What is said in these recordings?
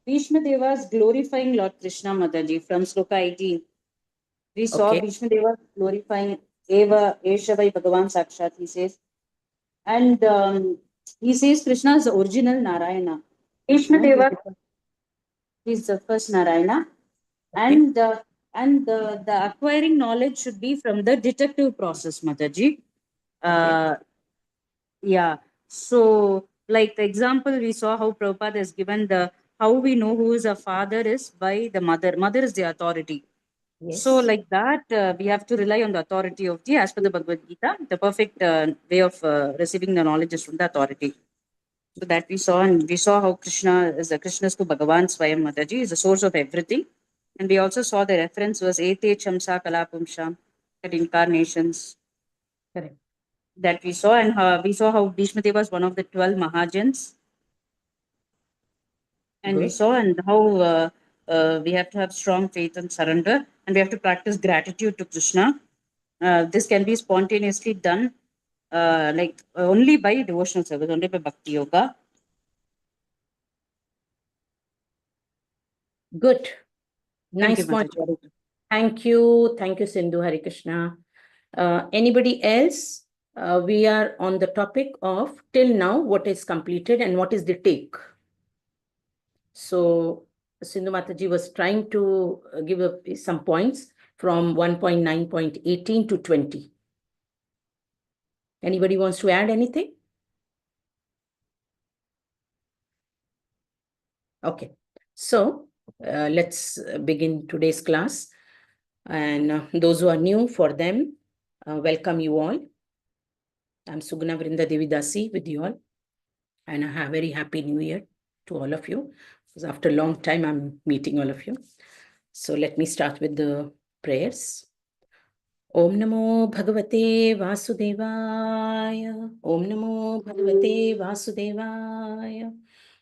Bhishma Deva is glorifying Lord Krishna, Mataji, from Sloka 18. We saw Bhishma Deva glorifying Eva, Eshavai Bhagavan Sakshat, he says. And he says Krishna is the original Narayana. Bhishma Deva is the first Narayana. And the acquiring knowledge should be from the detective process, Mataji. Yeah. So, like the example, we saw how Prabhupada has given the how we know who is a father is by the mother. Mother is the authority. Yes. So, like that, we have to rely on the authority of the, as per the Bhagavad Gita, the perfect way of receiving the knowledge is from the authority. So that we saw, and we saw how Krishna is a Krishna's to Bhagavan Swayam Mataji is the source of everything. And we also saw the reference was Ete Chamsa Kalapumsham, that incarnations. Correct. That we saw, and we saw how Bhishma Deva was one of the 12 Mahajans. And we saw and how we have to have strong faith and surrender, and we have to practice gratitude to Krishna. This can be spontaneously done only by devotional service, only by bhakti yoga. Good. Thank Nice you, point. Mataji. Thank you. Thank you, Sindhu. Hare Krishna. Anybody else? We are on the topic of till now, what is completed and what is the take. So Sindhu Mataji was trying to give some points from 1.9.18 to 20. Anybody wants to add anything? Okay. So let's begin today's class. And those who are new, for them, welcome you all. I'm Sugna Vrinda Devidasi with you all. And a very happy new year to all of you. Because after a long time, I'm meeting all of you. So let me start with the prayers. Om Namo Bhagavate Vasudevaya. Om Namo Bhagavate Vasudevaya.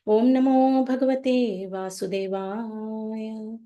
Om Namo Bhagavate Vasudevaya.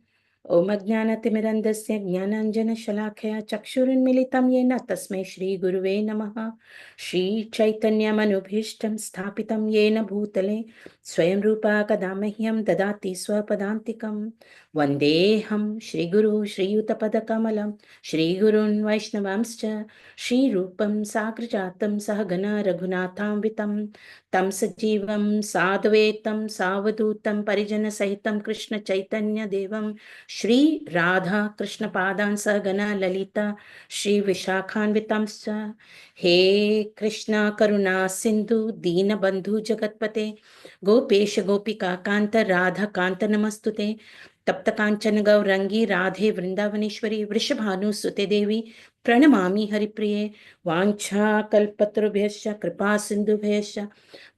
Om Ajnanatimirandasya Jnananjana Shalakaya Chakshurinmilitam Yena Tasmai Shri Guruve Namaha. Shri Chaitanya Manubhishtam Sthapitam Yena Bhutale Swayam Rupa Kadamahyam Dadati Swapadantikam Vandeham Shri Guru Shri Yutapadakamalam Shri Gurun Vaishnavamscha Shri Rupam Sagrajatam Sahagana Raghunatham Vitam Tam Sajivam Sadhvetam Savadutam Parijana Sahitam Krishna Chaitanya Devam Shri Radha Krishna Padan Sahagana Lalita Shri Vishakhanvitamscha He Krishna Karuna Sindhu Dina Bandhu Jagatpate Gopesha Gopika Kanta Radha Kanta Namastute तप्त कांचन गौरंगी राधे वृंदावनेश्वरी वृषभानु सुते देवी प्रणमामि हरिप्रिये वाञ्छा कल्पतरुभ्यश्च कृपा सिन्धुभ्यश्च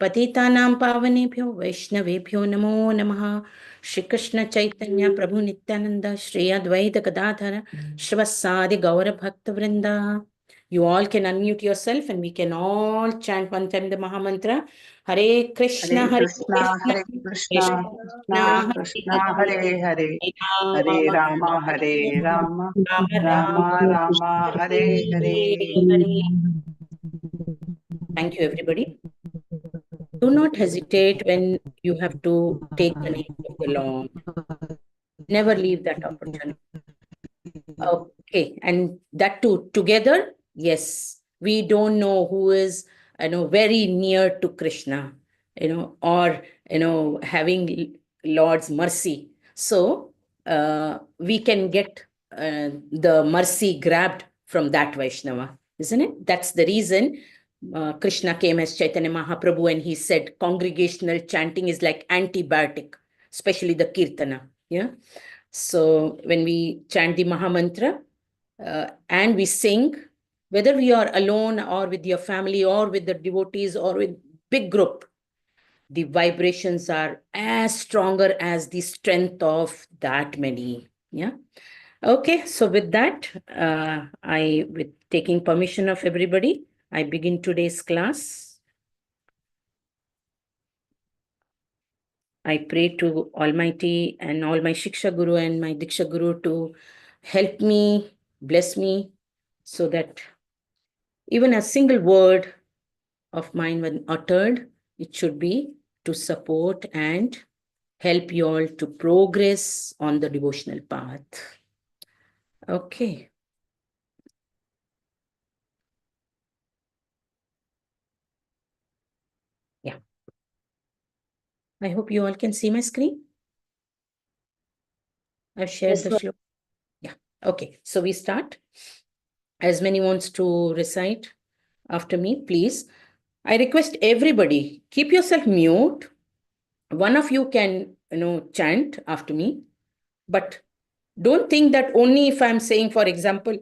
पतितानां पावनेभ्यो वैष्णवेभ्यो नमो नमः श्री कृष्ण चैतन्य प्रभु नित्यानंद श्री अद्वैत गदाधर श्रीवत्सादि गौर भक्त वृंदा. You all can unmute yourself and we can all chant one time the Maha Mantra. Hare Krishna, Hare Krishna, Hare Krishna, Krishna Krishna, Hare Hare, Hare Rama, Hare Rama, Rama Rama, Hare Hare. Thank you, everybody. Do not hesitate when you have to take the name of the Lord. Never leave that opportunity. Okay, and that too, together, yes, we don't know who is, very near to Krishna, or, having Lord's mercy. So we can get the mercy grabbed from that Vaishnava, isn't it? That's the reason Krishna came as Chaitanya Mahaprabhu and he said congregational chanting is like antibiotic, especially the Kirtana. Yeah. So when we chant the Maha Mantra and we sing, whether we are alone or with your family or with the devotees or with big group, the vibrations are as stronger as the strength of that many. Yeah. Okay. So with that, with taking permission of everybody, I begin today's class. I pray to Almighty and all my Shiksha Guru and my Diksha Guru to help me, bless me, so that even a single word of mine when uttered, it should be to support and help you all to progress on the devotional path. Okay. Yeah. I hope you all can see my screen. I've shared Yes, the ma'am. shloka. Yeah. Okay. So we start. As many wants to recite after me, please. I request everybody, keep yourself mute. One of you can, chant after me, but don't think that only if I'm saying, for example,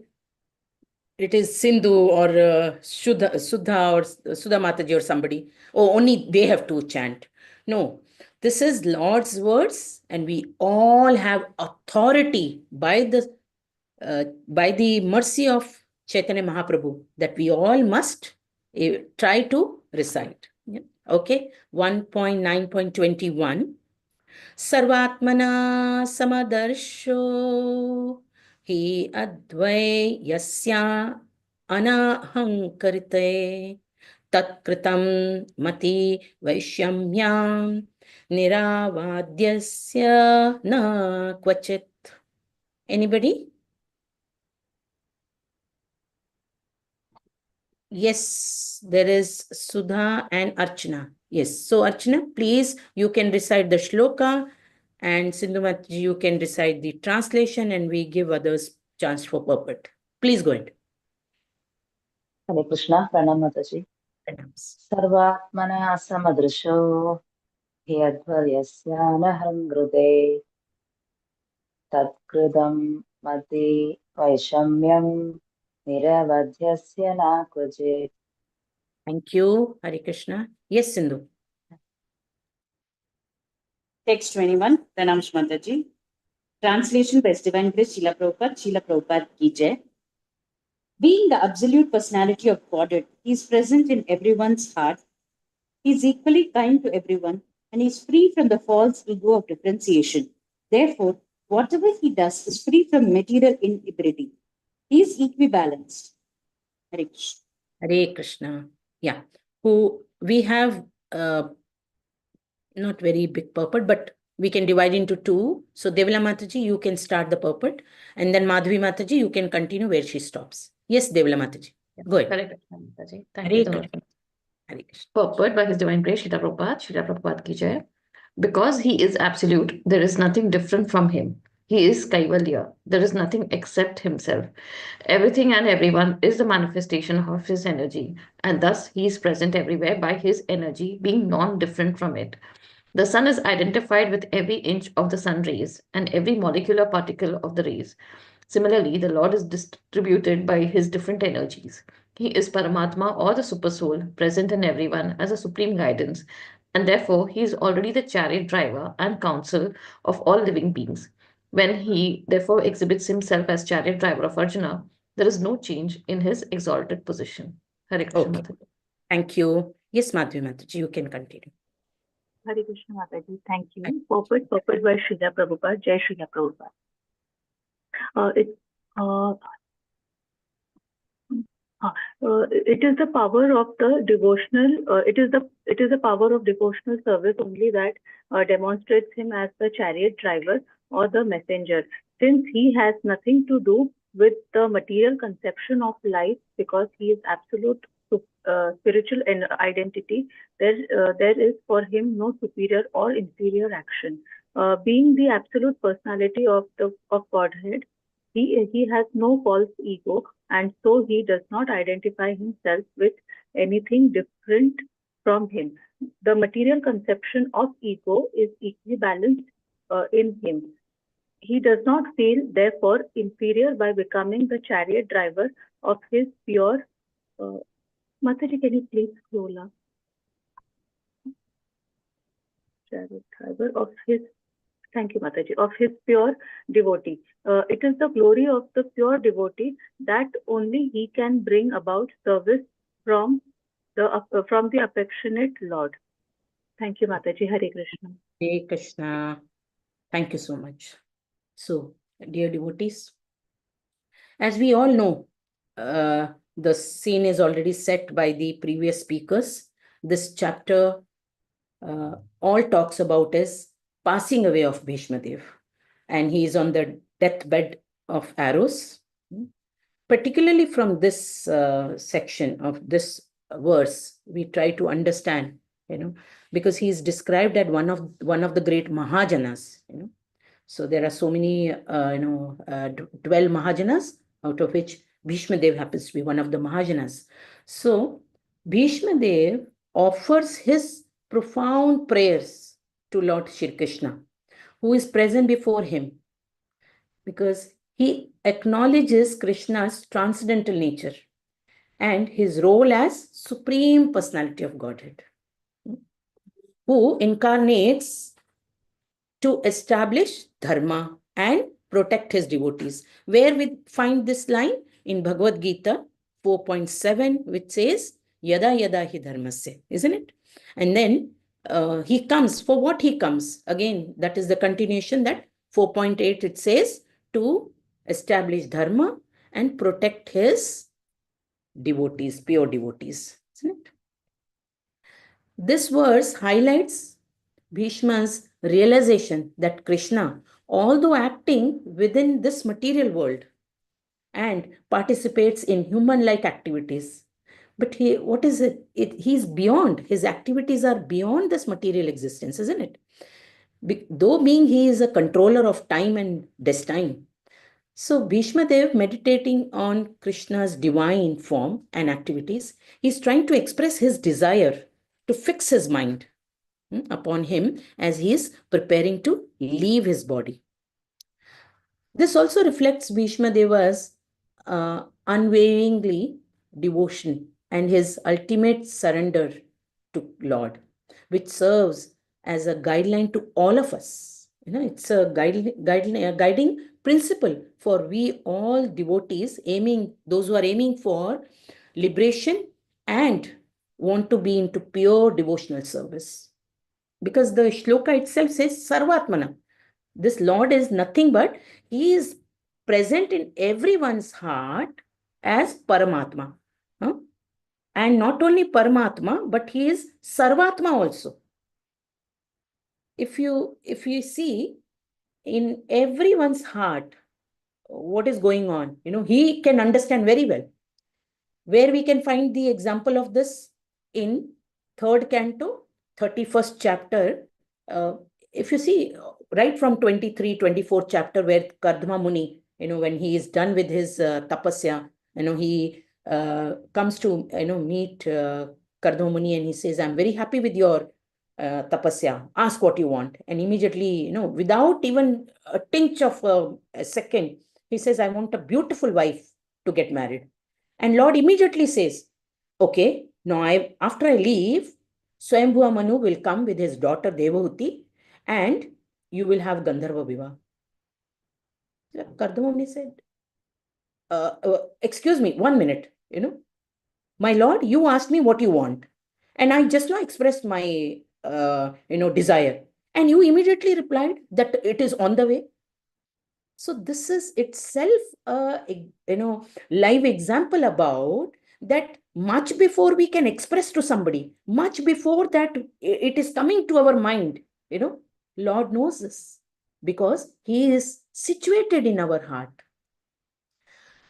it is Sindhu or Sudha or Sudha Mataji or somebody, oh, only they have to chant. No, this is Lord's words, and we all have authority by the mercy of Chaitanya Mahaprabhu that we all must try to recite. Yeah. Okay, 1.9.21. Sarvatmana Samadarshyo Hi Advayasya Anahankarite Tatkritam Mati Vaishyamyam Niravadyasya Na Kvachit. Anybody? Yes, there is Sudha and Archana. Yes, so Archana, please, you can recite the shloka, and Sindhu Mataji, you can recite the translation, and we give others chance for purport. Please go ahead. Hare Krishna, Pranam Mataji. Pranams. Sarvatmana samadrisho hyadvaryasyanaham grute tatkridam mati vaishamyam niravadhyasya nakvajit. Thank you, Hare Krishna. Yes, Sindhu. Text 21, Pranam Mataji. Translation by His Divine Grace, Srila Prabhupada ki jai. Being the absolute personality of Godhead, He is present in everyone's heart. He is equally kind to everyone, and He is free from the false ego of differentiation. Therefore, whatever He does is free from material inhibition. He is equibalanced. Hare Krishna. Hare Krishna. Yeah. Who we have not very big purport, but we can divide into two. So Devila Mataji, you can start the purport, and then Madhavi Mataji, you can continue where she stops. Yes, Devila Mataji. Go ahead. Hare Krishna, Mataji. Thank Hare you so much. Krishna. Hare Krishna. Purport by His Divine Grace, Srila Prabhupada ki jai. Because he is absolute, there is nothing different from him. He is Kaivalya. There is nothing except himself. Everything and everyone is the manifestation of his energy, and thus he is present everywhere by his energy being non-different from it. The sun is identified with every inch of the sun rays and every molecular particle of the rays. Similarly, the Lord is distributed by his different energies. He is Paramatma or the Supersoul, present in everyone as a supreme guidance, and therefore he is already the chariot driver and counsel of all living beings. When he therefore exhibits himself as chariot driver of Arjuna, there is no change in his exalted position. Hare Krishna. Okay. Thank you. Yes, Madhavi Mataji, you can continue. Hare Krishna Mataji, thank you. Purport by Srila Prabhupada, Jai Srila Prabhupada. It is the power of the devotional. It is the power of devotional service only that demonstrates him as the chariot driver or the messenger, since he has nothing to do with the material conception of life, because he is absolute spiritual identity. There is for him no superior or inferior action. Being the absolute personality of Godhead, he has no false ego, and so he does not identify himself with anything different from him. The material conception of ego is equally balanced in him. He does not feel, therefore, inferior by becoming the chariot driver of his pure. Mataji, can you please scroll up? Chariot driver of his. Thank you, Mataji. Of his pure devotee. It is the glory of the pure devotee that only he can bring about service from the affectionate Lord. Thank you, Mataji. Hare Krishna. Hare Krishna. Thank you so much. So, dear devotees, as we all know, the scene is already set by the previous speakers. This chapter all talks about is passing away of Bhishma Dev, and he is on the deathbed of arrows. Particularly from this section of this verse, we try to understand, because he is described as one of the great Mahajanas. So there are so many, 12 Mahajanas, out of which Bhishma Dev happens to be one of the Mahajanas. So Bhishma Dev offers his profound prayers to Lord Shri Krishna, who is present before him, because he acknowledges Krishna's transcendental nature and his role as Supreme Personality of Godhead, who incarnates to establish dharma and protect his devotees. Where we find this line? In Bhagavad Gita 4.7, which says, Yada yada hi dharmasya, isn't it? And then he comes. For what he comes? Again, that is the continuation. That 4.8, it says, to establish dharma and protect his devotees, pure devotees, isn't it? This verse highlights Bhishma's realization that Krishna, although acting within this material world and participates in human-like activities, but he's beyond. His activities are beyond this material existence, isn't it? Though being he is a controller of time and destiny. So Bhishma Dev, meditating on Krishna's divine form and activities, he's trying to express his desire to fix his mind upon him as he is preparing to leave his body. This also reflects Bhishma Deva's unwaveringly devotion and his ultimate surrender to Lord, which serves as a guideline to all of us. It's a guiding principle for we all devotees, those who are aiming for liberation and want to be into pure devotional service. Because the shloka itself says Sarvatmana. This Lord is nothing but he is present in everyone's heart as Paramatma. And not only Paramatma, but he is Sarvatma also. If you see in everyone's heart what is going on, he can understand very well. Where we can find the example of this? In 3rd canto, 31st chapter. If you see, right from 23, 24th chapter, where Kardama Muni, when he is done with his tapasya, he comes to, meet Kardama Muni, and he says, I'm very happy with your tapasya. Ask what you want. And immediately, without even a tinge of a second, he says, I want a beautiful wife to get married. And Lord immediately says, okay, now after I leave, Swayambhuva Manu will come with his daughter Devahuti, and you will have Gandharva Vivaha. Kardama Muni said, excuse me, 1 minute, my Lord, you asked me what you want, and I just now expressed my, desire, and you immediately replied that it is on the way. So this is itself a, live example about that much before we can express to somebody, much before that it is coming to our mind, Lord knows this because he is situated in our heart.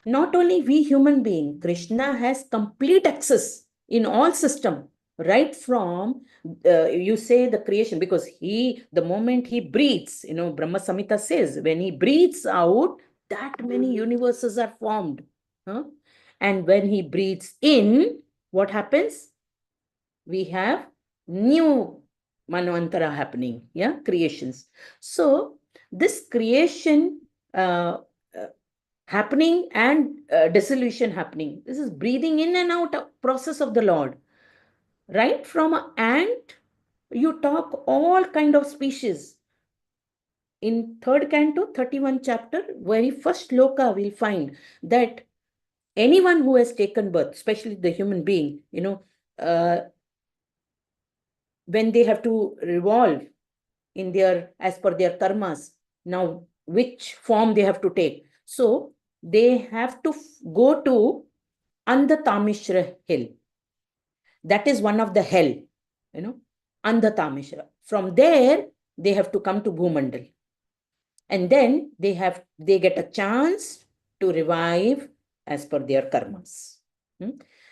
Not only we human being, Krishna has complete access in all system, right from, you say the creation, because the moment he breathes, Brahma Samhita says, when he breathes out, that many universes are formed. And when he breathes in, what happens? We have new Manvantara happening, creations. So this creation happening and dissolution happening, this is breathing in and out process of the Lord. Right from an ant, you talk all kind of species. In 3rd canto, 31 chapter, very first shloka, we'll find that anyone who has taken birth, especially the human being, when they have to revolve in as per their karmas, now which form they have to take. So they have to go to Andhatamishra hill. That is one of the hell, Andhatamishra. From there, they have to come to Bhumandal. And then they get a chance to revive as per their karmas.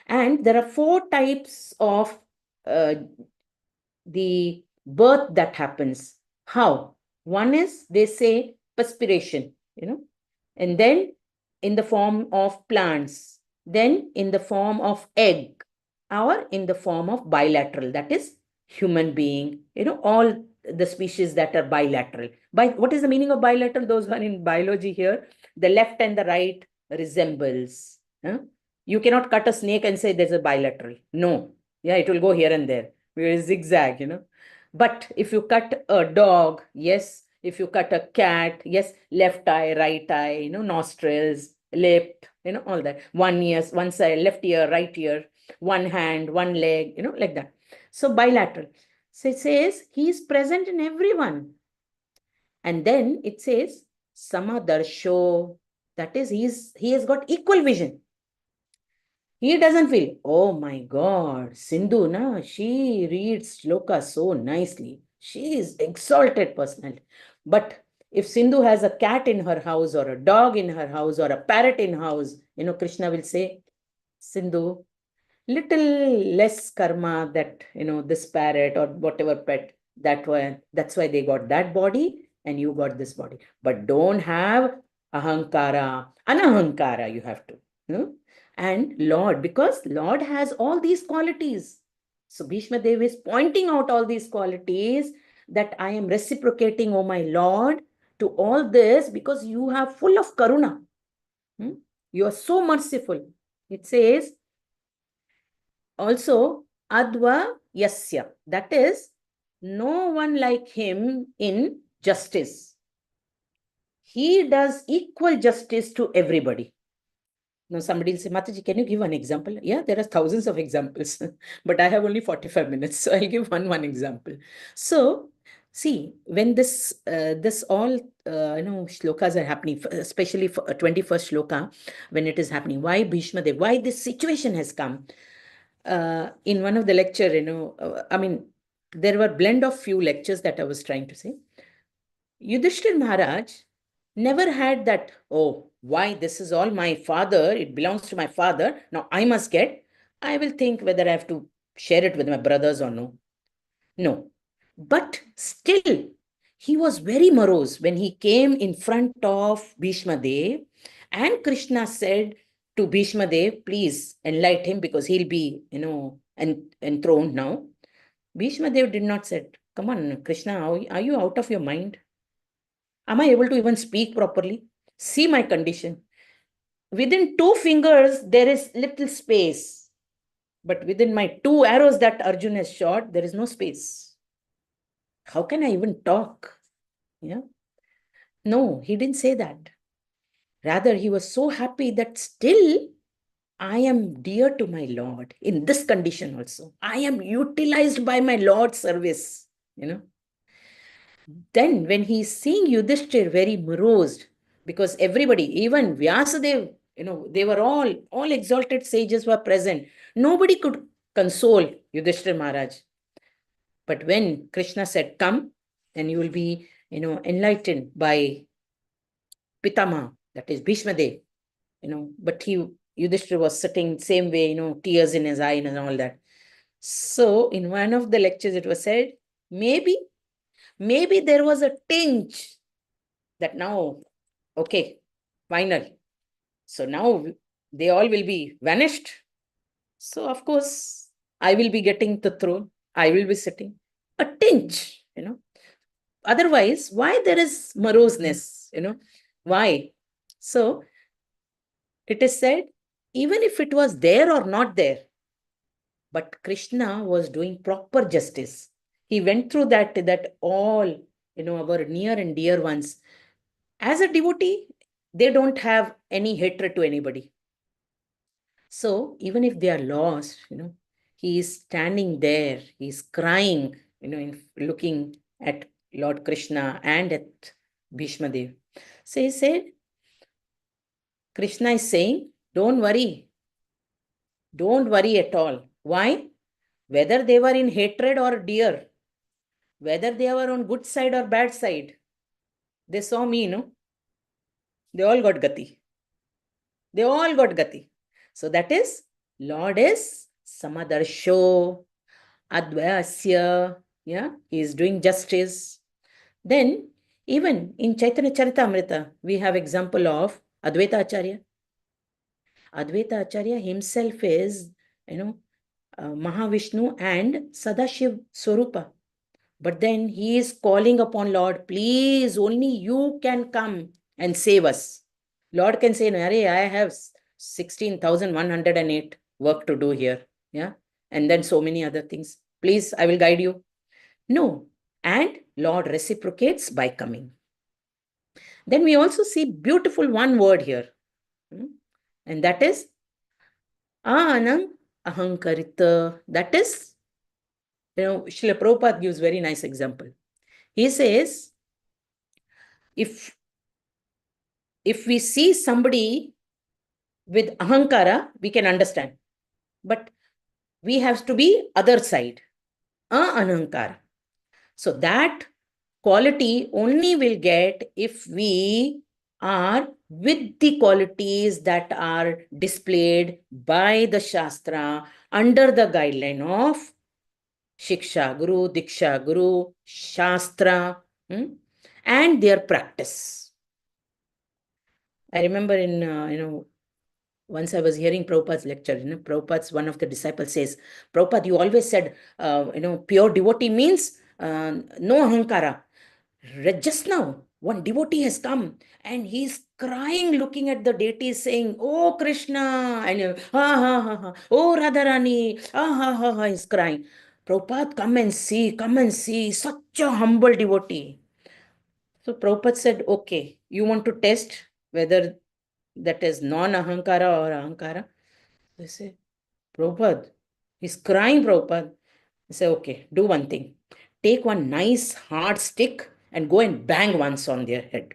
And there are 4 types of the birth that happens. How? One is, they say, perspiration, and then in the form of plants, then in the form of egg, or in the form of bilateral, that is human being, all the species that are bilateral. What is the meaning of bilateral? Those who are in biology here, the left and the right resembles. You cannot cut a snake and say there's a bilateral. No. Yeah, it will go here and there. Zigzag, But if you cut a dog, yes. If you cut a cat, yes, left eye, right eye, nostrils, lip, all that. One ear, one side, left ear, right ear, one hand, one leg, like that. So bilateral. So it says he is present in everyone. And then it says samadarsho, that is he has got equal vision. He doesn't feel, oh my God, Sindhu, she reads shloka so nicely. She is exalted personality. But if Sindhu has a cat in her house or a dog in her house or a parrot in house, Krishna will say, Sindhu, little less karma that, this parrot or whatever pet, that's why they got that body and you got this body. But don't have ahankara, anahankara you have to. And Lord, because Lord has all these qualities. So Bhishma Dev is pointing out all these qualities that I am reciprocating, oh my Lord, to all this because you are full of karuna. You are so merciful. It says also adva yasya, that is no one like him in justice. He does equal justice to everybody. Now somebody will say, Mataji, can you give one example? Yeah, there are thousands of examples, but I have only 45 minutes. So I'll give one example. So see, when this all, shlokas are happening, especially for 21st shloka, when it is happening, why Bhishma Dev, why this situation has come? In one of the lecture, there were blend of few lectures that I was trying to say. Yudhishthir Maharaj never had that, oh, why this is all my father, it belongs to my father, now I must get, I will think whether I have to share it with my brothers or no. No. But still, he was very morose when he came in front of Bhishma Dev and Krishna said to Bhishma Dev, please enlighten him because he'll be, enthroned now. Bhishma Dev did not say, come on, Krishna, are you out of your mind? Am I able to even speak properly? See my condition. Within 2 fingers, there is little space. But within my 2 arrows that Arjuna has shot, there is no space. How can I even talk? Yeah. No, he didn't say that. Rather, he was so happy that still I am dear to my Lord in this condition also. I am utilized by my Lord's service, Then when he is seeing Yudhishthir very morose, because everybody, even Vyasadeva, they were all exalted sages were present. Nobody could console Yudhishthir Maharaj. But when Krishna said, come, and you will be, enlightened by Pitama, that is Bhishma Dev, but Yudhishthir was sitting same way, tears in his eye and all that. So in one of the lectures, it was said, maybe there was a tinge that now, okay, final. So now they all will be vanished. So of course, I will be getting the throne. I will be sitting. A tinge, Otherwise, why there is moroseness, Why? So it is said, even if it was there or not there, but Krishna was doing proper justice. He went through that all, our near and dear ones. As a devotee, they don't have any hatred to anybody. So even if they are lost, he is standing there, he is crying, looking at Lord Krishna and at Bhishma Dev. So he said, Krishna is saying, don't worry. Don't worry at all. Why? Whether they were in hatred or dear, whether they were on good side or bad side, they saw me, they all got gati. They all got gati. So that is, Lord is samadarsho, advayasya, yeah, he is doing justice. Then, even in Chaitanya Charitamrita, we have example of Advaita Acharya. Advaita Acharya himself is, Mahavishnu and Sadashiv Swarupa. But then he is calling upon Lord, please, only you can come and save us. Lord can say, Nare, I have 16,108 work to do here. Yeah. And then so many other things. Please, I will guide you. No. And Lord reciprocates by coming. Then we also see beautiful one word here. And that is Anang Ahankarita. That is, Srila Prabhupada gives very nice example. He says, if we see somebody with ahankara, we can understand. But we have to be other side, anahankara. So that quality only will get if we are with the qualities that are displayed by the Shastra under the guideline of Shiksha Guru, Diksha Guru, Shastra, and their practice. I remember in, once I was hearing Prabhupada's lecture, Prabhupada's one of the disciples says, Prabhupada, you always said, pure devotee means no ahankara. Just now, one devotee has come and he's crying, looking at the deities, saying, oh Krishna, and oh Radharani, he's crying. Prabhupada, come and see, such a humble devotee. So Prabhupada said, okay, you want to test whether that is non-ahankara or ahankara? They say, Prabhupada, he's crying, Prabhupada. I say, okay, do one thing. Take one nice hard stick and go and bang once on their head.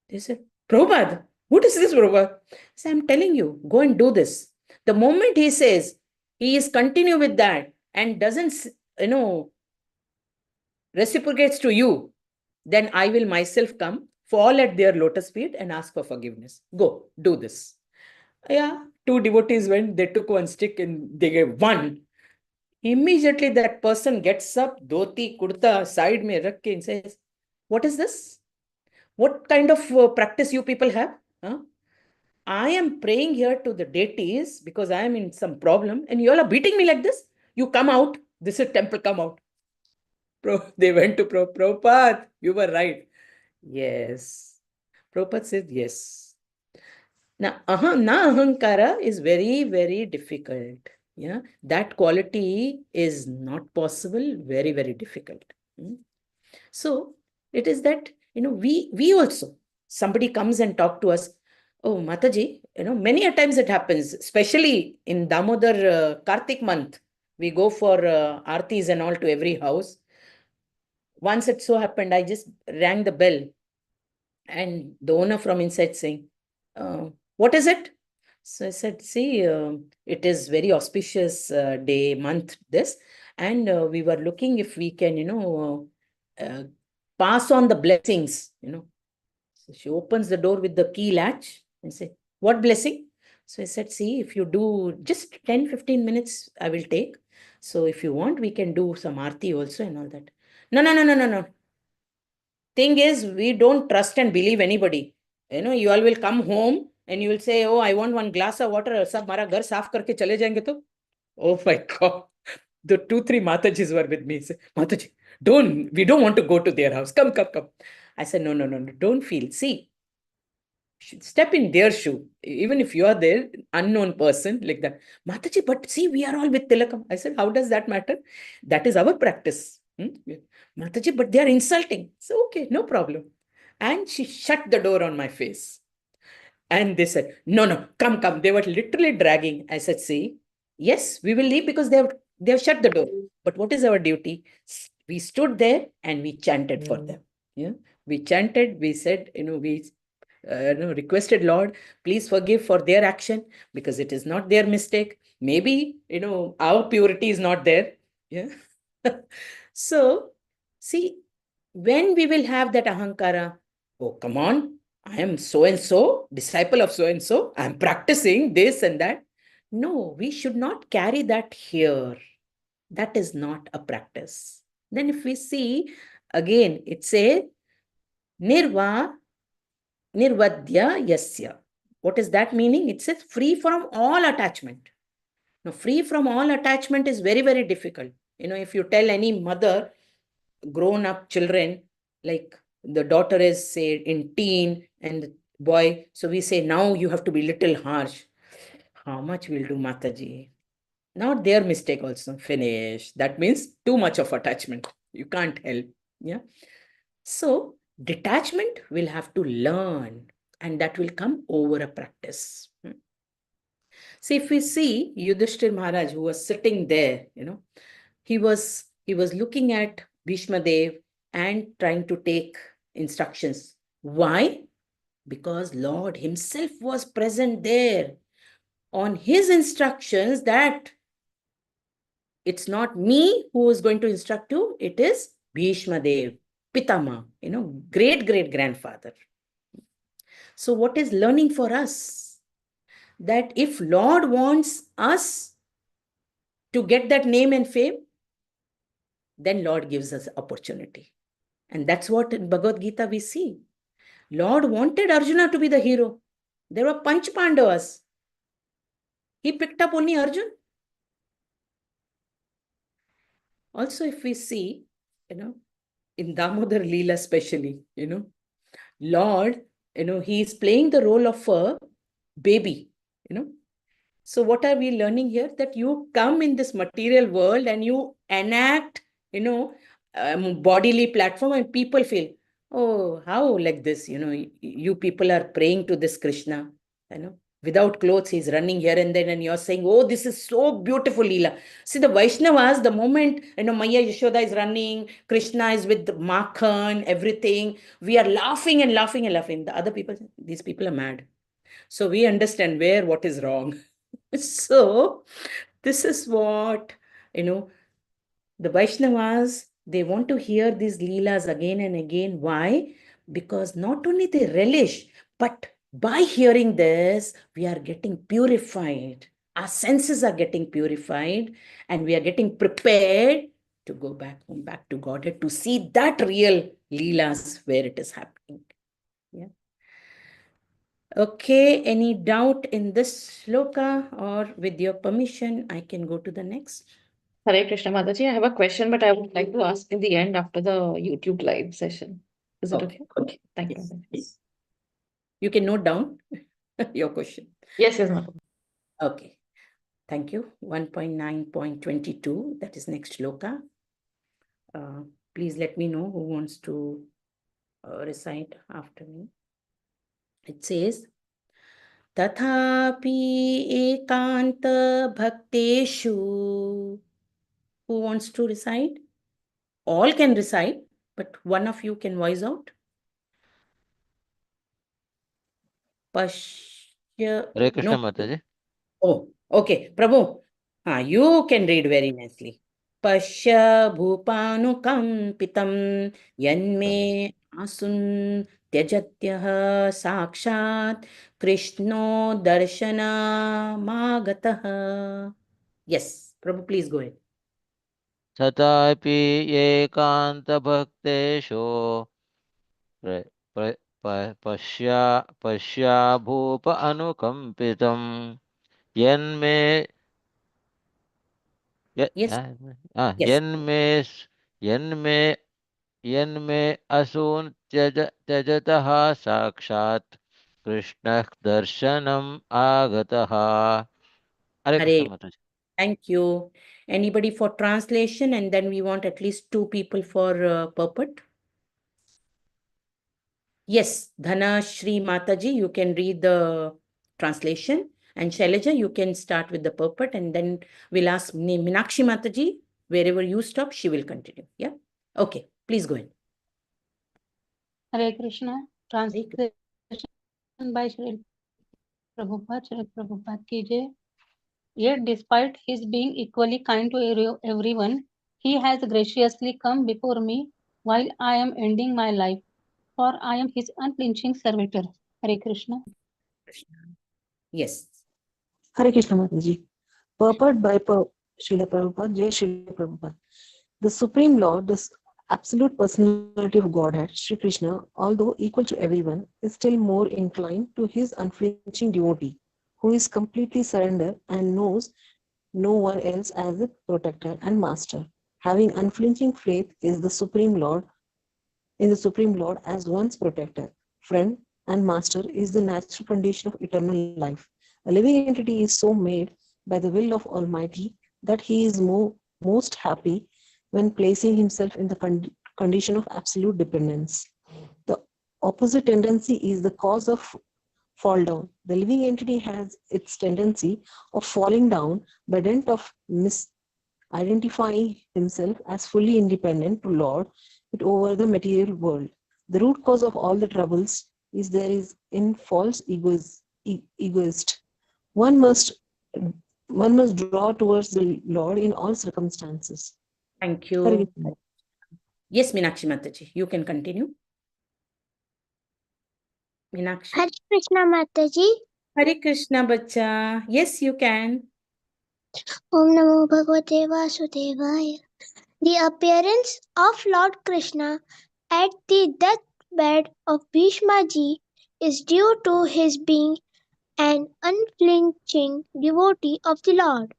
They say, Prabhupada, what is this, Prabhupada? I say, I'm telling you, go and do this. The moment he says, he is continue with that and doesn't, reciprocates to you, then I will myself come, fall at their lotus feet and ask for forgiveness. Go, do this. Yeah, two devotees went, they took one stick and they gave one. Immediately that person gets up, dhoti, kurta, side mein rakh ke and says, what is this? What kind of practice you people have? Huh? I am praying here to the deities because I am in some problem and you all are beating me like this. You come out. This is temple, come out. They went to Prabhupada. You were right. Yes. Prabhupada said yes. Now, na ahankara is very, very difficult. Yeah, that quality is not possible. Very, very difficult. So it is that, we also, somebody comes and talk to us. Oh, Mataji, many a times it happens, especially in Damodar Kartik month. We go for aartis and all to every house. Once it so happened, I just rang the bell and the owner from inside saying, what is it? So I said, see, it is very auspicious day, month, this. And we were looking if we can, pass on the blessings, So she opens the door with the key latch and say, what blessing? So I said, see, if you do just 10-15 minutes, I will take. So if you want, we can do some aarti also and all that. No. Thing is, we don't trust and believe anybody. You all will come home and you will say, oh, I want one glass of water. Sab mara ghar saaf karke chale jayenge to. Oh my God. The 2-3 Matajis were with me. Say, Mataji, we don't want to go to their house. Come. I said, no, don't feel. See, step in their shoe. Even if you are there, unknown person like that. Mataji, but see, we are all with Tilakam. I said, how does that matter? That is our practice. Mataji, but they are insulting. So, okay, no problem. And she shut the door on my face. And they said, no, come. They were literally dragging. I said, see, yes, we will leave because they have shut the door. But what is our duty? We stood there and we chanted for them. Yeah, we chanted. We said, we requested Lord, please forgive for their action because it is not their mistake. Maybe our purity is not there. Yeah. So See, when we will have that ahankara, oh, come on, I am so-and-so, disciple of so-and-so, I am practicing this and that. No, we should not carry that here. That is not a practice. Then if we see, again, it says, nirvadya yasya. What is that meaning? It says free from all attachment. Now, free from all attachment is very, very difficult. If you tell any mother, grown up children, like the daughter is, say, in teen and the boy, so we say, now you have to be little harsh. How much will do, Mataji? Not their mistake also. Finish. That means too much of attachment. You can't help. Yeah. So detachment will have to learn, and that will come over a practice. See, if we see Yudhishthir Maharaj, who was sitting there, he was looking at Bhishma Dev and trying to take instructions. Why? Because Lord himself was present there on his instructions, that it's not me who is going to instruct you, it is Bhishma Dev, Pitama, great grandfather. So what is learning for us? That if Lord wants us to get that name and fame, then Lord gives us opportunity. And that's what in Bhagavad Gita we see. Lord wanted Arjuna to be the hero. There were Panch Pandavas. He picked up only Arjuna. Also, if we see, in Damodar Leela especially, Lord, he is playing the role of a baby, So what are we learning here? That you come in this material world and you enact, bodily platform, and people feel, oh, how like this, you people are praying to this Krishna, without clothes, he's running here and then, and you're saying, oh, this is so beautiful, Leela. See, the Vaishnavas, the moment, Maya Yashoda is running, Krishna is with Makhan, everything, we are laughing and laughing and laughing. The other people, these people are mad. So we understand what is wrong. So this is what, the Vaishnavas, they want to hear these Leelas again and again. Why? Because not only they relish, but by hearing this, we are getting purified. Our senses are getting purified, and we are getting prepared to go back home, back to Godhead, to see that real Leelas where it is happening. Yeah. Okay, any doubt in this shloka, or with your permission, I can go to the next? Hare Krishna Mataji, I have a question, but I would like to ask in the end after the YouTube live session. Is it okay? Okay. Thank Yes. you. You can note down your question. Yes, Mataji. Okay. Thank you. 1.9.22, that is next shloka. Please let me know who wants to recite after me. It says, Tathapi ekanta bhakteshu. Who wants to recite? All can recite, but one of you can voice out. Pashya. Hare Krishna No. Mataji. Oh, okay. Prabhu, you can read very nicely. Pashya bhupanukam pitam yanme asun tyajatyah sakshat Krishno darshana magatah. Yes, Prabhu, please go ahead. तथापि एकान्तभक्तेषु पश्या भूप अनुकम्पितं यन्मे Yes. यन्मे असून् त्यजतः साक्षात् कृष्णः दर्शनम् आगतः. हरे कृष्ण माताजी. Thank you. Anybody for translation? And then we want at least 2 people for purport. Yes, Dhana Shri Mataji, you can read the translation. And Shailaja, you can start with the purport. And then we'll ask Meenakshi Mataji, wherever you stop, she will continue. Yeah. Okay, please go ahead. Hare Krishna. Translation by Sri Prabhupada ki jai. Yet despite his being equally kind to everyone, he has graciously come before me while I am ending my life, for I am his unflinching servitor. Hare Krishna. Yes. Hare Krishna Mataji. Purport by Srila Prabhupada, Jai Srila Prabhupada. The Supreme Lord, the absolute personality of Godhead, Sri Krishna, although equal to everyone, is still more inclined to his unflinching devotee, who is completely surrendered and knows no one else as a protector and master. Having unflinching faith is the Supreme Lord, as one's protector, friend, and master is the natural condition of eternal life. A living entity is so made by the will of Almighty that he is most happy when placing himself in the condition of absolute dependence. The opposite tendency is the cause of fall down. The living entity has its tendency of falling down by dint of misidentifying himself as fully independent to Lord it over the material world. The root cause of all the troubles is there is in false egoist. One must draw towards the Lord in all circumstances. Thank Hare you. Krishna. Yes, Meenakshi Mataji, you can continue. Meenakshi. Hare Krishna Mataji. Hare Krishna, bacha. Yes, you can. Om Namo Bhagavate Vasudevaya. The appearance of Lord Krishna at the deathbed of Bhishma Ji is due to his being an unflinching devotee of the Lord.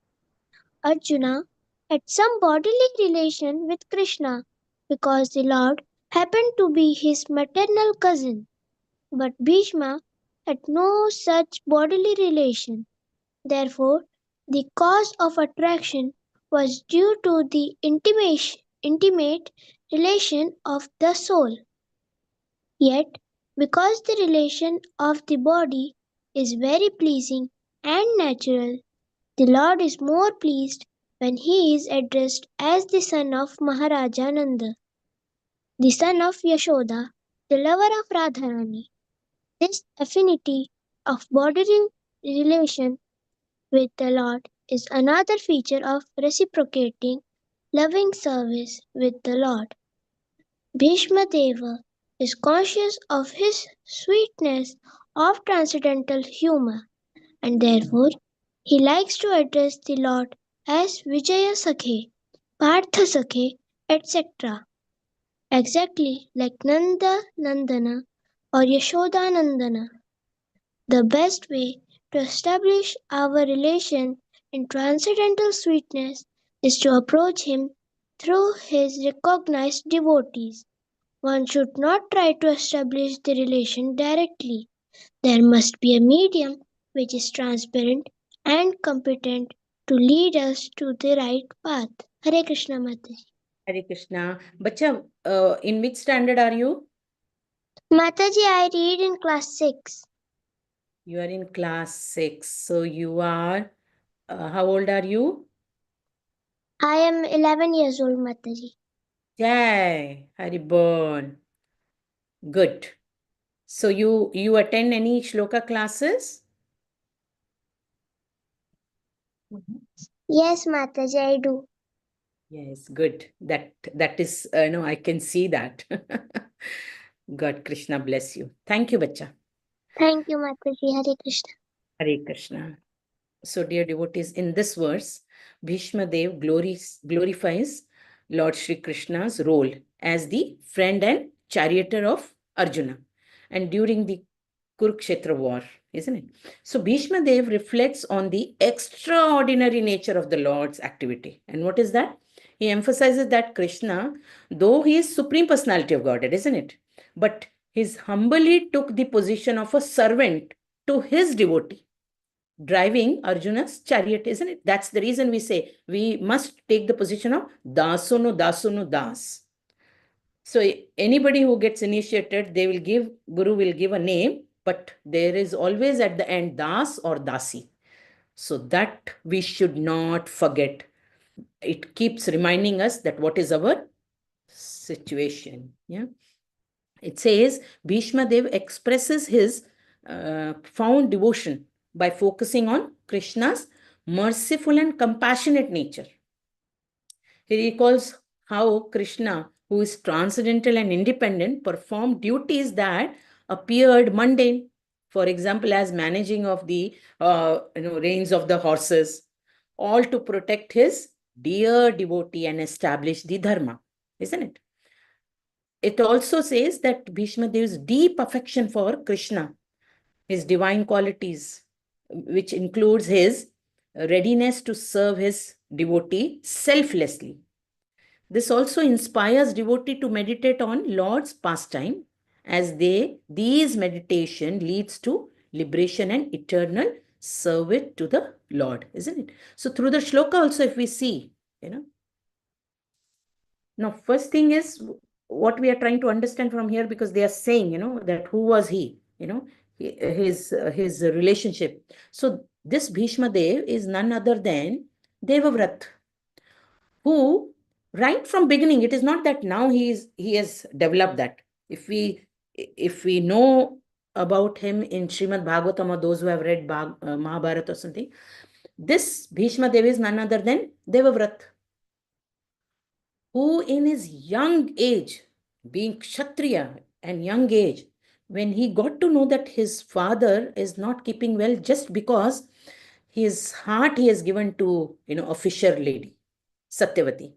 Arjuna had some bodily relation with Krishna because the Lord happened to be his maternal cousin. But Bhishma had no such bodily relation. Therefore, the cause of attraction was due to the intimate relation of the soul. Yet, because the relation of the body is very pleasing and natural, the Lord is more pleased when he is addressed as the son of Maharaja Nanda, the son of Yashoda, the lover of Radharani. This affinity of bodily relation with the Lord is another feature of reciprocating loving service with the Lord. Bhishma Deva is conscious of his sweetness of transcendental humor, and therefore he likes to address the Lord as Vijaya Sakhe, Partha Sakhe, etc. Exactly like Nanda Nandana or Yashoda Nandana. The best way to establish our relation in transcendental sweetness is to approach him through his recognized devotees. One should not try to establish the relation directly. There must be a medium which is transparent and competent to lead us to the right path. Hare Krishna Mataji. Hare Krishna. Bacha, in which standard are you? Mataji, I read in class 6. You are in class 6. So you are, how old are you? I am 11 years old, Mataji. Jai, Haribol. Good. So you attend any shloka classes? Yes, Mataji, I do. Yes, good. That is, no, I can see that. God, Krishna bless you. Thank you, bacha. Thank you, Mataji. Hare Krishna. Hare Krishna. So, dear devotees, in this verse, Bhishma Dev glorifies Lord Shri Krishna's role as the friend and charioteer of Arjuna, and during the Kurukshetra war, isn't it? So, Bhishma Dev reflects on the extraordinary nature of the Lord's activity. And what is that? He emphasizes that Krishna, though he is Supreme Personality of Godhead, isn't it? But he humbly took the position of a servant to his devotee, driving Arjuna's chariot, isn't it? That's the reason we say we must take the position of Dasono Dasono Das. So anybody who gets initiated, Guru will give a name, but there is always at the end Das or Dasi. So that we should not forget. It keeps reminding us that what is our situation. Yeah. It says Bhishma Dev expresses his profound devotion by focusing on Krishna's merciful and compassionate nature. He recalls how Krishna, who is transcendental and independent, performed duties that appeared mundane. For example, as managing of the reins of the horses, all to protect his dear devotee and establish the dharma, isn't it? It also says that Bhishma Dev's deep affection for Krishna, his divine qualities, which includes his readiness to serve his devotee selflessly. This also inspires devotee to meditate on Lord's pastime, as these meditation leads to liberation and eternal service to the Lord, isn't it? So through the shloka also, if we see, now first thing is what we are trying to understand from here, because they are saying, that who was he, his relationship. So this Bhishma Dev is none other than Devavrat, who right from beginning, it is not that now he has developed that. If we know about him in Srimad Bhagavatam, or those who have read Mahabharata or something, this Bhishma Dev is none other than Devavrat, who in his young age, being Kshatriya and young age, when he got to know that his father is not keeping well just because his heart he has given to, a fisher lady, Satyavati,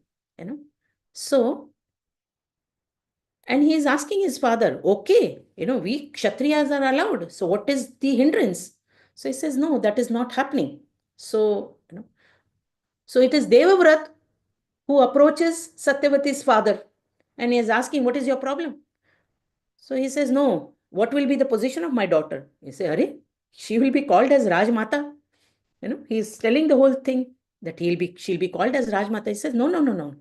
So, and he is asking his father, okay, we Kshatriyas are allowed. So what is the hindrance? So he says, no, that is not happening. So, so it is Devavrat who approaches Satyavati's father and he is asking, what is your problem? So he says, no, what will be the position of my daughter? He says, Hare, she will be called as Rajmata. He is telling the whole thing that she'll be called as Rajmata. He says, no.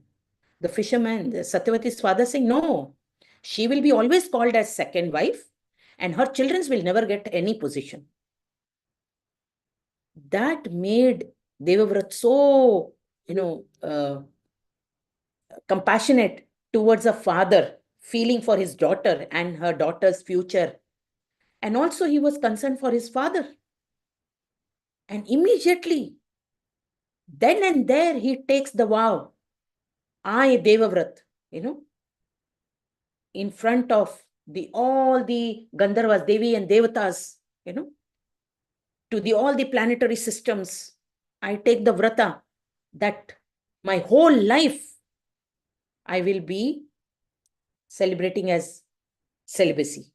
The fisherman, Satyavati's father, saying, no, she will be always called as second wife and her children will never get any position. That made Devavrat so, compassionate towards a father, feeling for his daughter and her daughter's future. And also he was concerned for his father. And immediately, then and there, he takes the vow, I, Devavrat, in front of all the Gandharvas, Devi and Devatas, to all the planetary systems, I take the vrata that my whole life I will be celebrating as celibacy.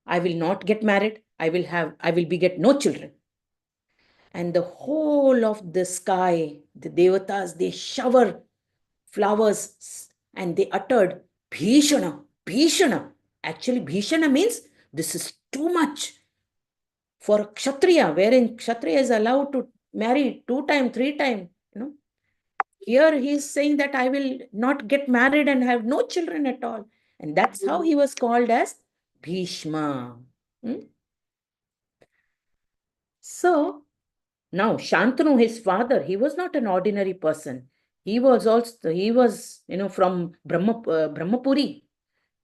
I will not get married. I will get no children. And the whole of the sky, the Devatas, they shower flowers and they uttered Bhishana, Bhishana. Actually, Bhishana means this is too much for Kshatriya, wherein Kshatriya is allowed to marry 2 times, 3 times. Here he is saying that I will not get married and have no children at all. And that's how he was called as Bhishma. So, now Shantanu, his father, he was not an ordinary person. He was from Brahmapuri.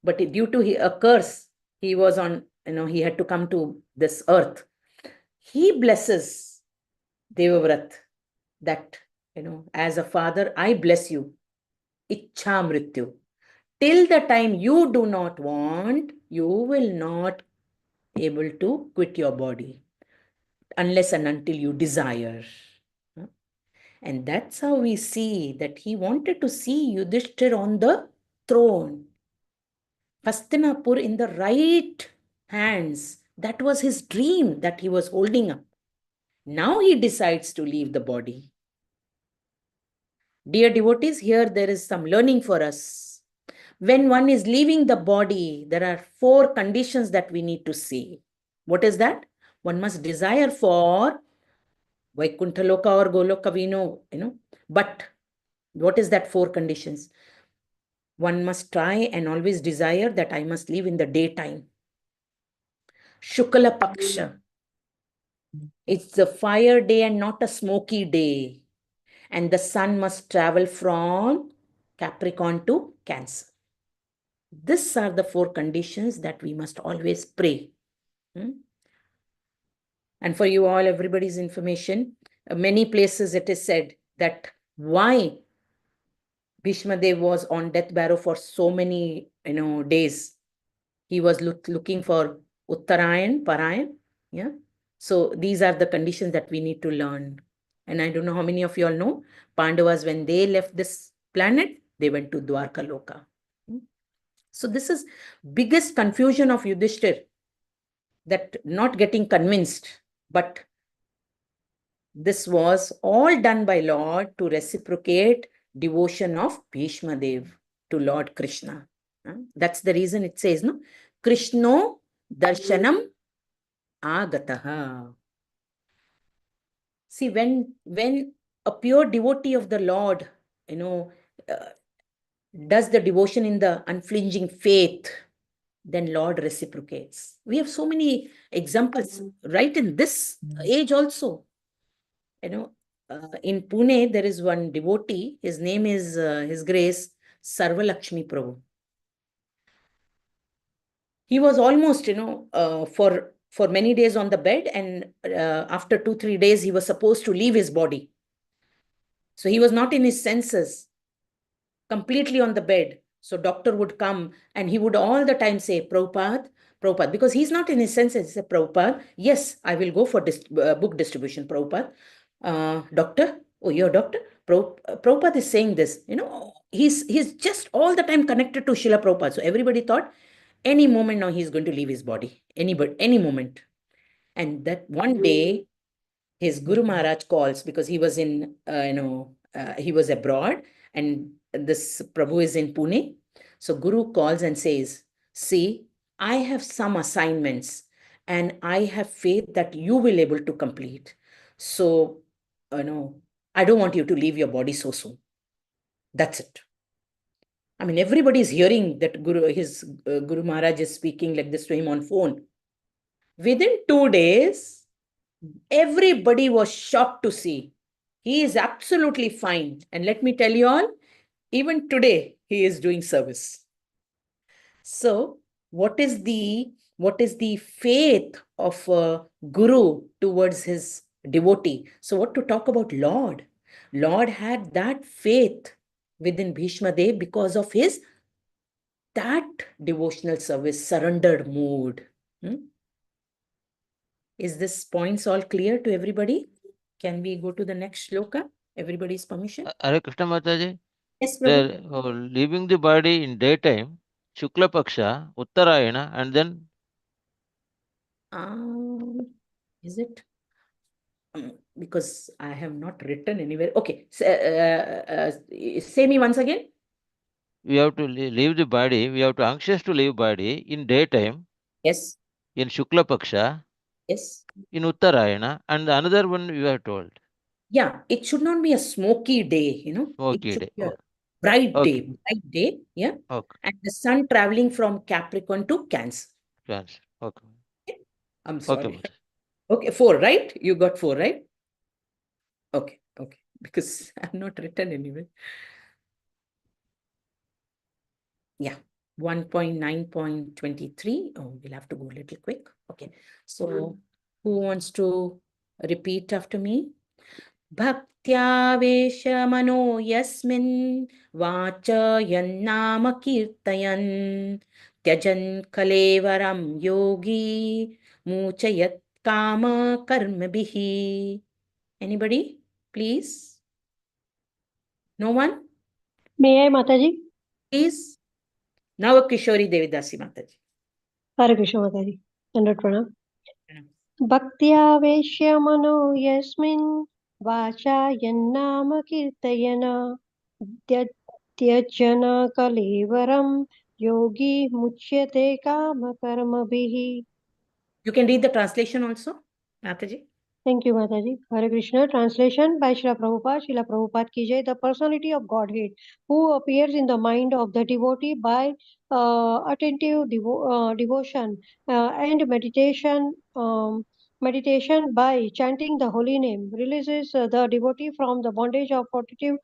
But due to a curse, he was on, he had to come to this earth. He blesses Devavrat that, as a father, I bless you. Ichha mrityu. Till the time you do not want, you will not able to quit your body unless and until you desire. And that's how we see that he wanted to see Yudhishthir on the throne. Hastinapur in the right hands. That was his dream that he was holding up. Now he decides to leave the body. Dear devotees, here there is some learning for us. When one is leaving the body, there are 4 conditions that we need to see. What is that? One must desire for Vaikuntha Loka or Goloka, we know, But what is that 4 conditions? One must try and always desire that I must live in the daytime. Shukala Paksha. It's a fire day and not a smoky day. And the sun must travel from Capricorn to Cancer. These are the 4 conditions that we must always pray. And for you all, everybody's information, many places it is said that why Bhishma Dev was on death barrow for so many, days. He was looking for Uttarayan, Parayan. Yeah. So these are the conditions that we need to learn. And I don't know how many of you all know, Pandavas, when they left this planet, they went to Dwarka Loka. So this is biggest confusion of Yudhishthir, that not getting convinced, but this was all done by Lord to reciprocate devotion of Bhishma Dev to Lord Krishna. That's the reason it says, no, Krishno darshanam agataha. See, when a pure devotee of the Lord, does the devotion in the unflinching faith, then Lord reciprocates. We have so many examples right in this age also. In Pune, there is one devotee. His name is His Grace Sarvalakshmi Prabhu. He was almost, for many days on the bed, and after 2-3 days, he was supposed to leave his body. So he was not in his senses, completely on the bed. So doctor would come and he would all the time say, Prabhupada, Prabhupada, because he's not in his senses. He said, Prabhupada, yes, I will go for book distribution, Prabhupada. Doctor, oh, you're a doctor? Prabhupada is saying this, he's just all the time connected to Srila Prabhupada. So everybody thought any moment now he's going to leave his body, any moment. And that one day, his Guru Maharaj calls, because he was in, he was abroad, and this Prabhu is in Pune. So Guru calls and says, see, I have some assignments and I have faith that you will able to complete. So, I don't want you to leave your body so soon. That's it. I mean, everybody is hearing that Guru Maharaj is speaking like this to him on phone. Within 2 days, everybody was shocked to see he is absolutely fine. And let me tell you all, even today, he is doing service. So what is the faith of a guru towards his devotee? So what to talk about Lord? Lord had that faith within Bhishma Dev because of that devotional service, surrendered mood. Is this points all clear to everybody? Can we go to the next shloka? Everybody's permission? Hare Krishna Mataji. Yes, Prabhu. They're leaving the body in daytime, Shukla Paksha, Uttarayana, and then Is it? Because I have not written anywhere. Okay, say me once again. we have to leave the body. We have to anxious to leave body in daytime. Yes. In Shukla Paksha. Yes. In Uttarayana, and the another one you are told. Yeah, it should not be a smoky day, Smoky it should day. be a bright Okay. day, yeah. Okay. And the sun traveling from Capricorn to Cancer. Cancer. Okay. I'm sorry. Okay. Okay, 4, right? You got 4, right? Okay, because I've not written anywhere. Yeah, 1.9.23. Oh, we'll have to go a little quick. Okay, so who wants to repeat after me? Bhaktyaveşamano yasmin vachayannama kirtayan tyajan kalevaram yogi muchayat kama karmabihi. Anybody, please? No one? May I, Mataji? Please. Now Kishori Devidasi Mataji. Hare Krishna, Mataji. 100 pranam. Bhaktya mano yasmin vacha yannama kirtayana tyajana kalevaram yogi muchyate kama karmabhihi. You can read the translation also, Mataji. Thank you, Mataji. Hare Krishna. Translation by Srila Prabhupada. Srila Prabhupada ki jai. The personality of Godhead who appears in the mind of the devotee by attentive devotion and meditation by chanting the holy name releases the devotee from the bondage of fruitive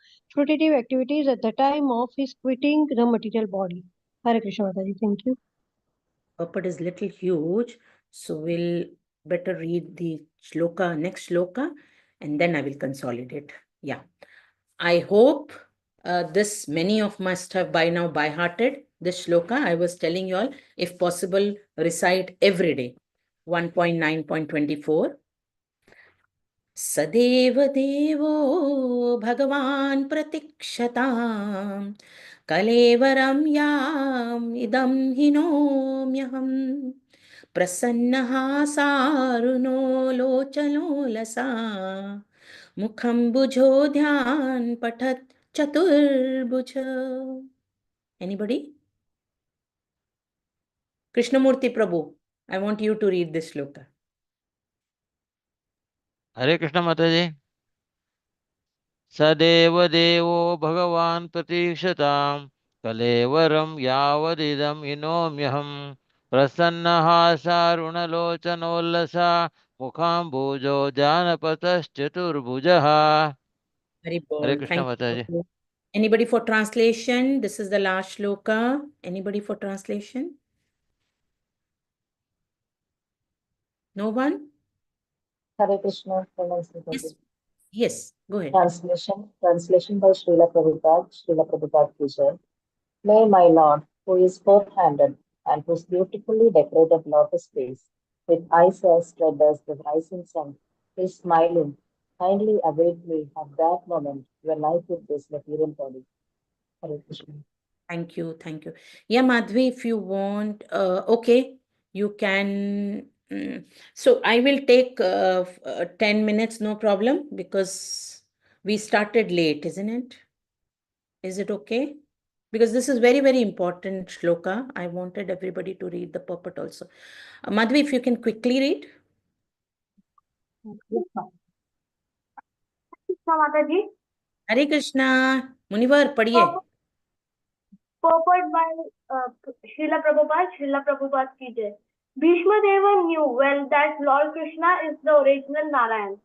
activities at the time of his quitting the material body. Hare Krishna, Mataji. Thank you. Purport is little huge, so we'll better read the shloka, next shloka, and then I will consolidate. Yeah. I hope This many of must have by now by hearted. This shloka I was telling you all, if possible, recite every day. 1.9.24. सदेव देवो भगवान् प्रतीक्षताम् कलेवरं याम् इदं हिनोम्यहम् प्रसन्नः सारुणो लोचनोलसा मुखं बुझोध्यान् पठत् चतुर्भुज. Anybody? Krishnamurti Prabhu, I want you to read this shloka. हरे कृष्ण माताजी. सदेव देवो भगवान् प्रतीक्षताम् कलेवरं यावदिदं हिनोम्यहम् प्रसन्नः सारुणलोचनोल्लसा मुखाम्बुजो जानपतश्चतुर्भुजः. Hari Bol. हरे कृष्ण Thank माताजी. you. Anybody for translation? This is the last shloka. Anybody for translation? No one? Hare Krishna. Yes. Yes, go ahead. Translation by Srila Prabhupada ki jai. May my Lord, who is four-handed and whose beautifully decorated lotus face, with eyes as spread as the rising sun, is smiling, kindly await me at that moment when I quit this material body. Hare Krishna. Thank you. Thank you. Yeah, Madhvi, if you want, okay, you can. So I will take 10 minutes, no problem, because we started late, isn't it? Is it okay? Because this is very, very important shloka. I wanted everybody to read the purport also. Madhvi, if you can quickly read. Mataji. Hare Krishna. Munivar, padhiye. Purport by Srila Prabhupada ki jai. Bhishma Deva knew well that Lord Krishna is the original Narayan.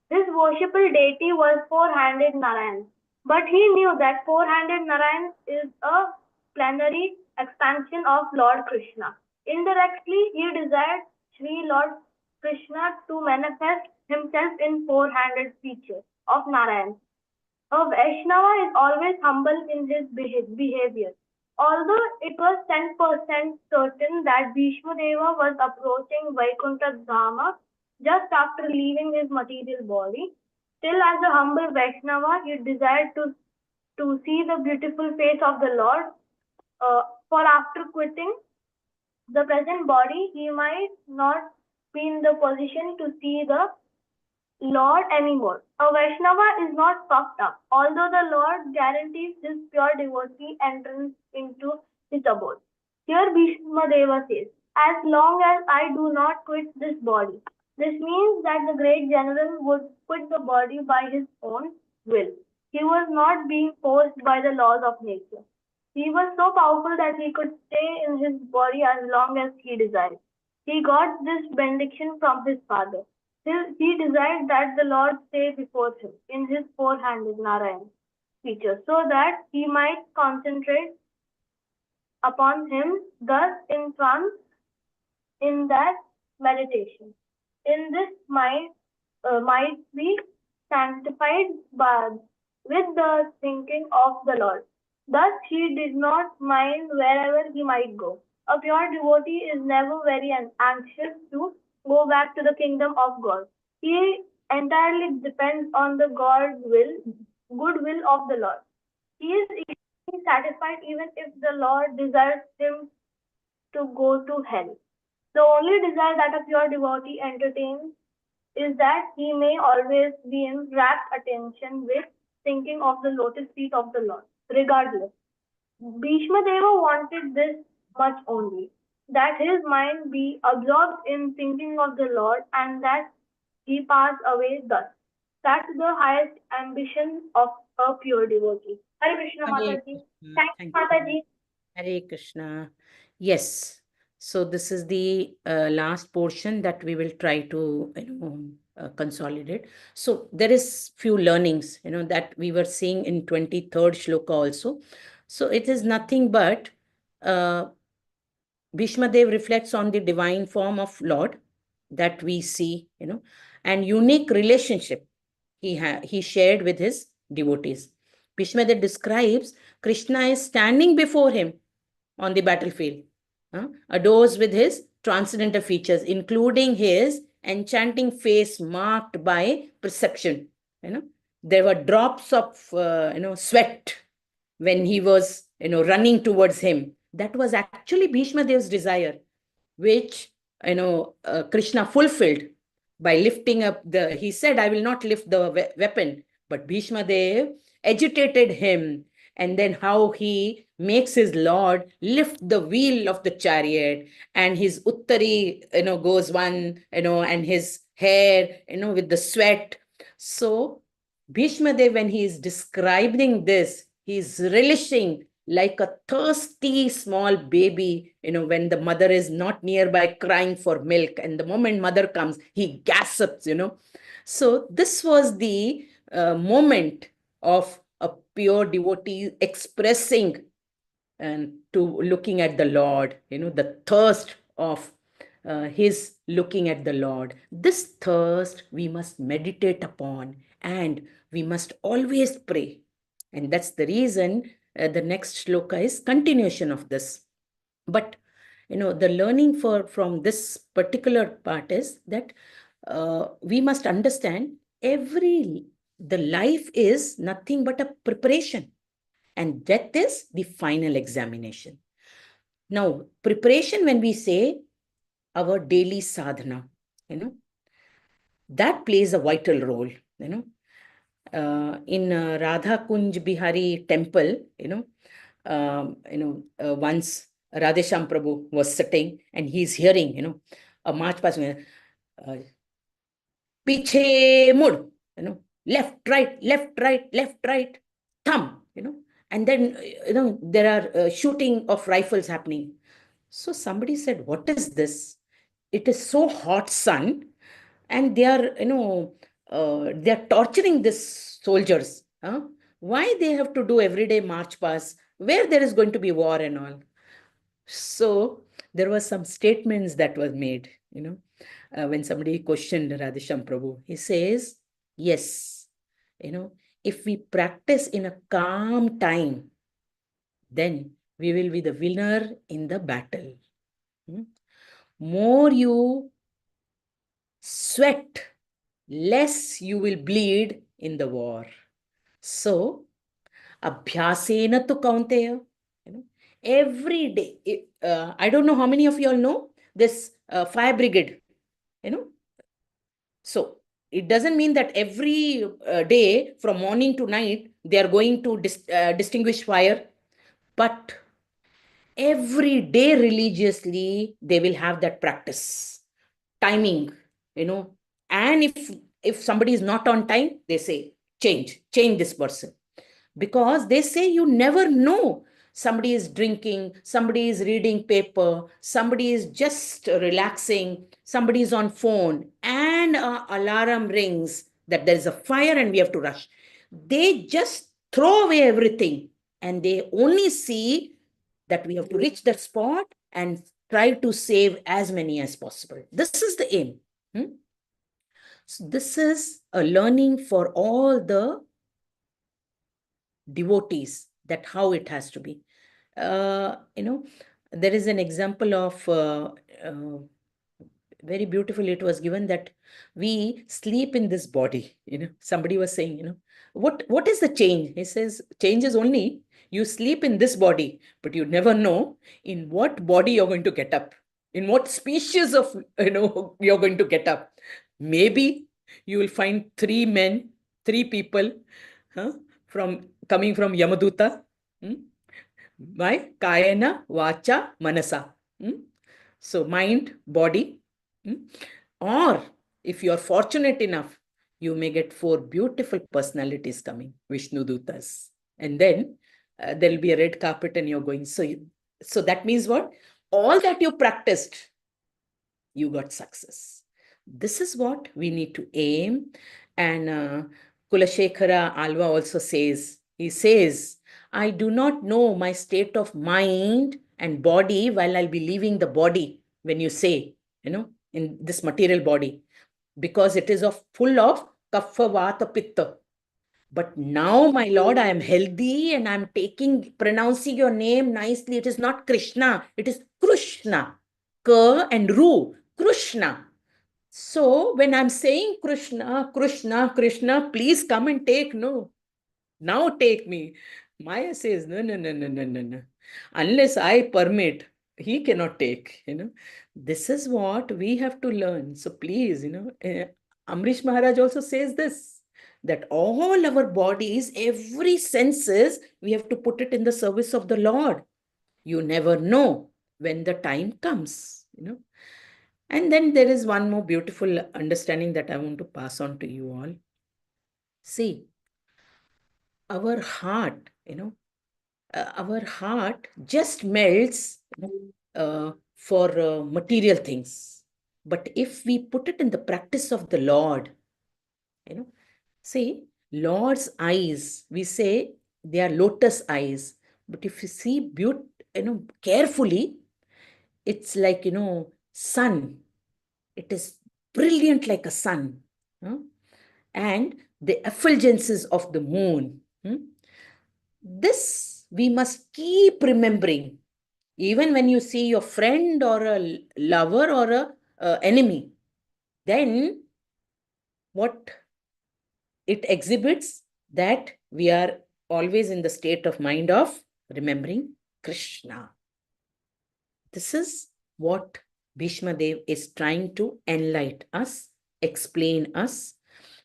His worshipful deity was four-handed Narayan. But he knew that four-handed Narayan is a plenary expansion of Lord Krishna. Indirectly, he desired Sri Lord Krishna to manifest himself in four-handed features of Narayan. A Vaishnava is always humble in his behavior. Although it was 10% certain that Bhishma Deva was approaching Vaikuntha Dhama just after leaving his material body, still as a humble Vaishnava, he desired to see the beautiful face of the Lord. For after quitting the present body, he might not be in the position to see the Lord anymore. A Vaishnava is not puffed up, although the Lord guarantees his pure devotee entrance into his abode. Here Bhishma Deva says, as long as I do not quit this body. This means that the great general would quit the body by his own will. He was not being forced by the laws of nature. He was so powerful that he could stay in his body as long as he desired. He got this benediction from his father. He desired that the Lord stay before him in his four-handed Narayan feature so that he might concentrate upon him, thus entranced in that meditation. In this might be sanctified with the thinking of the Lord. Thus he did not mind wherever he might go. A pure devotee is never very anxious to go back to the kingdom of God. He entirely depends on the goodwill of the Lord. He is easily satisfied even if the Lord desires him to go to hell. The only desire that a pure devotee entertains is that he may always be in rapt attention with thinking of the lotus feet of the Lord. Regardless, Bhishma Deva wanted this much only, that his mind be absorbed in thinking of the Lord and that he pass away thus. That's the highest ambition of a pure devotee. Hare Krishna Mataji. Thank you, Mataji. Hare Krishna. Yes. So this is the last portion that we will try to consolidate. So there is few learnings that we were seeing in 23rd shloka also. So it is nothing but Bhishma Dev reflects on the divine form of Lord that we see, and unique relationship he shared with his devotees. Bhishma Dev describes Krishna is standing before him on the battlefield, adores with his transcendental features, including his enchanting face marked by perception. There were drops of sweat when he was running towards him. That was actually Bhishma Dev's desire, which Krishna fulfilled by lifting up he said, I will not lift the weapon, but Bhishma Dev agitated him, and then how he makes his Lord lift the wheel of the chariot, and his uttari goes one, and his hair with the sweat. So Bhishma Dev, when he is describing this, he is relishing like a thirsty small baby, when the mother is not nearby crying for milk, and the moment mother comes, he gasps, So this was the moment of a pure devotee expressing and to looking at the Lord, the thirst of his looking at the Lord. This thirst we must meditate upon, and we must always pray. And that's the reason the next shloka is continuation of this. But the learning from this particular part is that we must understand the life is nothing but a preparation, and death is the final examination. Now, preparation, when we say our daily sadhana, that plays a vital role, in Radha Kunj Bihari temple, once Radhesham Prabhu was sitting and he's hearing, a march passing, piche mud, left, right, left, right, left, right, thumb, and then, there are shooting of rifles happening. So somebody said, what is this? It is so hot sun, and they are, they are torturing these soldiers. Why they have to do everyday march pass where there is going to be war and all? So there were some statements that were made, when somebody questioned Radhesham Prabhu. He says, yes, if we practice in a calm time, then we will be the winner in the battle. More you sweat, less you will bleed in the war. So, abhyasena tu kaunteya. Every day, I don't know how many of you all know this fire brigade, So, it doesn't mean that every day from morning to night, they are going to distinguish fire, but every day religiously, they will have that practice, timing, and if somebody is not on time, they say, change this person. Because they say you never know. Somebody is drinking, somebody is reading paper, somebody is just relaxing, somebody is on phone, and an alarm rings that there is a fire and we have to rush. They just throw away everything, and they only see that we have to reach that spot and try to save as many as possible. This is the aim. So this is a learning for all the devotees, that how it has to be. There is an example of very beautiful. It was given that we sleep in this body. Somebody was saying, what is the change? He says, change is only you sleep in this body, but you never know in what body you're going to get up, in what species of, you're going to get up. Maybe you will find three people, coming from Yamaduta, by Kayana, Vacha, Manasa. So mind, body, or if you are fortunate enough, you may get 4 beautiful personalities coming, Vishnu Dutas. And then there will be a red carpet and you're going. So that means what? All that you practiced, you got success. This is what we need to aim. And Kulashekara Alva also says, he says, I do not know my state of mind and body while I'll be leaving the body, when you say, in this material body, because it is full of kapha, vata, pitta. But now, my Lord, I am healthy and I'm pronouncing your name nicely. It is not Krishna, it is Krishna. K and Ru, Krishna. So when I'm saying Krishna, Krishna, Krishna, please come and take. No, now take me. Maya says, no, no, no, no, no, no, no. Unless I permit, he cannot take. This is what we have to learn. So please, Amrish Maharaj also says this, that all our bodies, every senses, we have to put it in the service of the Lord. You never know when the time comes. And then there is one more beautiful understanding that I want to pass on to you all. See, our heart, our heart just melts for material things. But if we put it in the practice of the Lord, see, Lord's eyes, we say they are lotus eyes. But if you see carefully, it's like, sun. It is brilliant like a sun. And the effulgences of the moon. This we must keep remembering. Even when you see your friend or a lover or a enemy, then what it exhibits, that we are always in the state of mind of remembering Krishna. This is what Bhishma Dev is trying to enlighten us, explain us,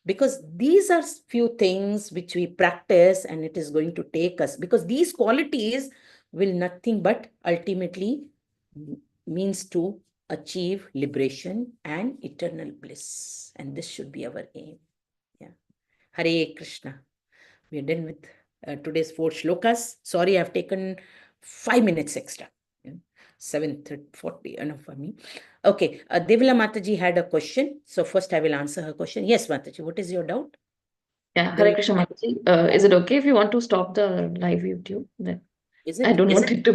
because these are few things which we practice and it is going to take us, because these qualities will nothing but ultimately means to achieve liberation and eternal bliss. And this should be our aim. Yeah. Hare Krishna. We are done with today's 4 shlokas. Sorry, I've taken 5 minutes extra. 7:40 enough for me. Okay, Devila Mataji had a question. So first I will answer her question. Yes, Mataji, what is your doubt? Yeah, Hare Krishna Mataji. Is it okay if you want to stop the live YouTube? Then Is I don't want it to